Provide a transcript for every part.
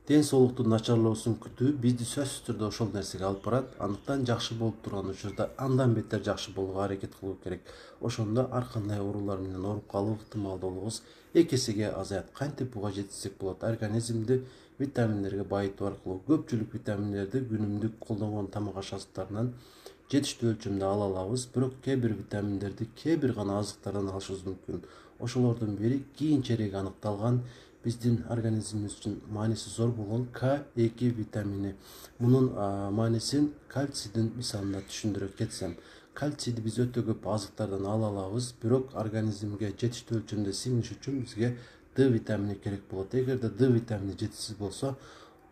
ден соолуктун начарлоосун күтүү бизди сөзсүз түрдө ошол нерсеге алып барат. Андыктан жакшы болуп турган учурда андан бетер жакшы болууга аракет кылуу керек. Ошондо ар кандай оорулар менен ооруп калуу ыктымалдуулугубуз эки эсеге азаят. Кантип буга жетишсек болот? Организмди витаминдерге байытуу аркылуу. Көпчүлүк витаминдерди күнүмдүк колдонгон тамак ашыктарынан жетиштүү өлчөмдө ала алабыз, бирок кээ бир витаминдерди кээ бир гана азыктардан алышыбыз мүмкүн. Ошолордун бири кийинчерээк аныкталган биздин организмибиз үчүн мааниси зор болгон К2 витамини. Мунун маанисин кальцийдин мисалында түшүндүрө кетсем, кальцийди биз өтө көп азыктардан ала алабыз, бирок организмге жетиштүү өлчөмдө сиңиш үчүн бизге D витамини керек болот. Эгерде D витамини жетишсиз болсо,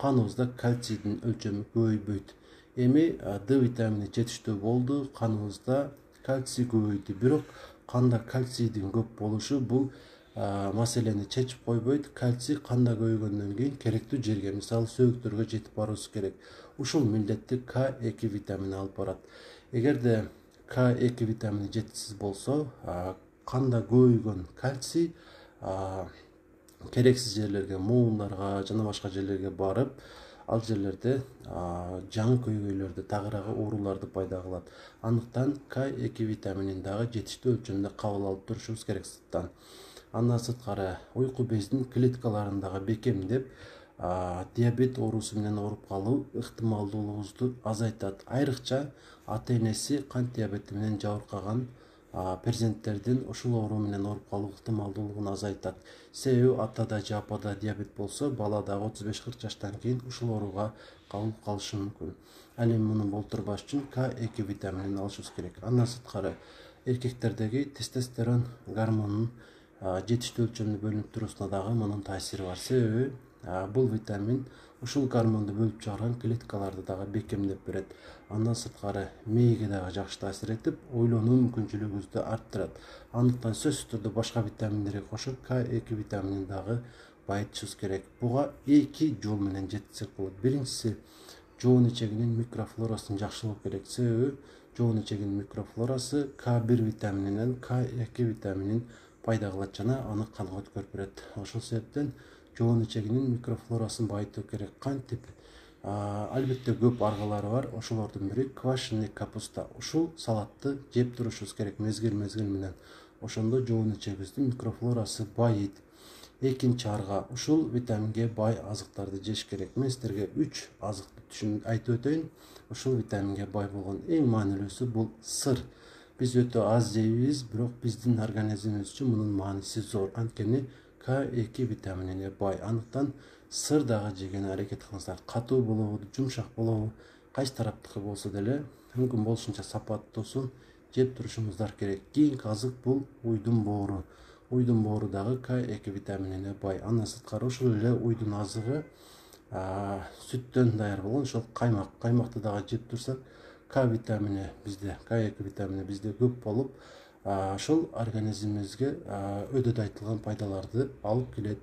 каныбызда кальцийдин өлчөмү көбөйбөйт. Эми D витамини жетиштүү болду, каныбызда кальций көбөйдү, бирок канда кальцийдин көп болушу бул маселени чечип койбойт. Кальций канда көбөйгөндөн кийин керектүү жерге, мисалы сөөктөргө жетип баруусу керек. Ушул милдетти К2 витамини алып барат. Эгерде К2 витамини жетишсиз болсо, канда көбөйгөн кальций керексиз жерлерге, муундарга жана башка жерлерге барып, ал жерлерде жаңы көйгөйлөрдү, тагыраагы ооруларды пайда кылат. Андыктан К2 витаминин дагы жетиштүү өлчөмдө кабыл алып турушубуз керек сырттан. Андан сырткары уйку безинин клеткаларын дагы бекемдеп, диабет оорусу менен ооруп калуу ыктымалдуулугубузду азайтат. Айрыкча ата-энеси кант диабети менен жабыркаган перзенттердин ушул оору менен ооруп калуу ыктымалдуулугун азайтат. Себеби атада же апада диабет болсо, бала дагы 35-40 жаштан кийин ушул ооруга кабылып калышы мүмкүн. Ал эми муну болтурбаш үчүн К2 витаминин алышыбыз керек. Андан сырткары эркектердеги тестостерон гормонунун жетиштүү өлчөмдө бөлүнүп туруусуна дагы мунун таасири бар. Себеби бул витамин ушул гормонду бөлүп чыгарган клеткаларды дагы бекемдеп берет. Андан сырткары мээге дагы жакшы таасир этип, ойлонуу мүмкүнчүлүгүбүздү арттырат. Андыктан сөзсүз түрдө башка витаминдерге кошуп К2 витаминин дагы байытышыбыз керек. Буга 2 жол менен жетсек болот. Биринчиси, жоон ичегинин микрофлорасын жакшылоо керек. Себеби жоон ичегинин микрофлорасы К1 витамининен К2 витаминин пайда кылат жана аны канга өткөрүп берет. Ошол себептен жоон ичегинин микрофлорасын байытуу керек. Кантип? Албетте көп аргалары бар. Ошолордун бири квашеный капуста. Ушул салатты жеп турушубуз керек мезгил менен. Ошондо жоон ичегибиздин микрофлорасы байыйт. Экинчи арга, ушул витаминге бай азыктарды жеш керек. Мен сиздерге 3 азыкты айтып өтөйүн. Ушул витаминге бай болгон эң маанилүүсү бул сыр. Биз өтө аз жейбиз, бирок биздин организмибиз үчүн мунун мааниси зор. Анткени К2 витаминине бай. Андыктан сыр дагы жегенге аракет кылыңыздар. Катуу болобу, жумшак болобу, кайсы тараптыкы болсо деле мүмкүн болушунча сапаттуусун жеп турушуңуздар керек. Кийинки азык бул уйдун боору. Уйдун боору дагы К2 витаминине бай. Андан сырткары ошол эле уйдун азыгы сүттөн даяр болгон ошол каймак. Каймакты дагы жеп турсак, К витамини бизде, К2 витамини бизде көп болуп, ошол организмибизге өдөдө айтылган пайдаларды алып келет.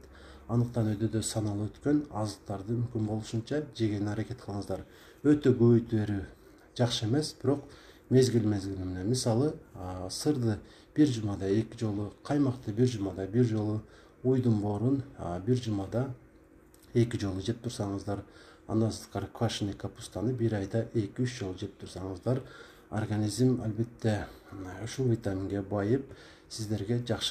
Андыктан өдөдө саналып өткөн азыктарды мүмкүн болушунча жегенге аракет кылыңыздар. Өтө көбөйтүп берүү жакшы эмес, бирок мезгил менен. Мисалы, сырды бир жумада 2 жолу, каймакты бир жумада 1 жолу, уйдун боорун бир жумада 2 жолу жеп турсаңыздар, андан сырткары квашеный капустаны бир айда 2-3 жолу жеп турсаңыздар, организм албетте ушул витаминге байып, сиздерге жакшы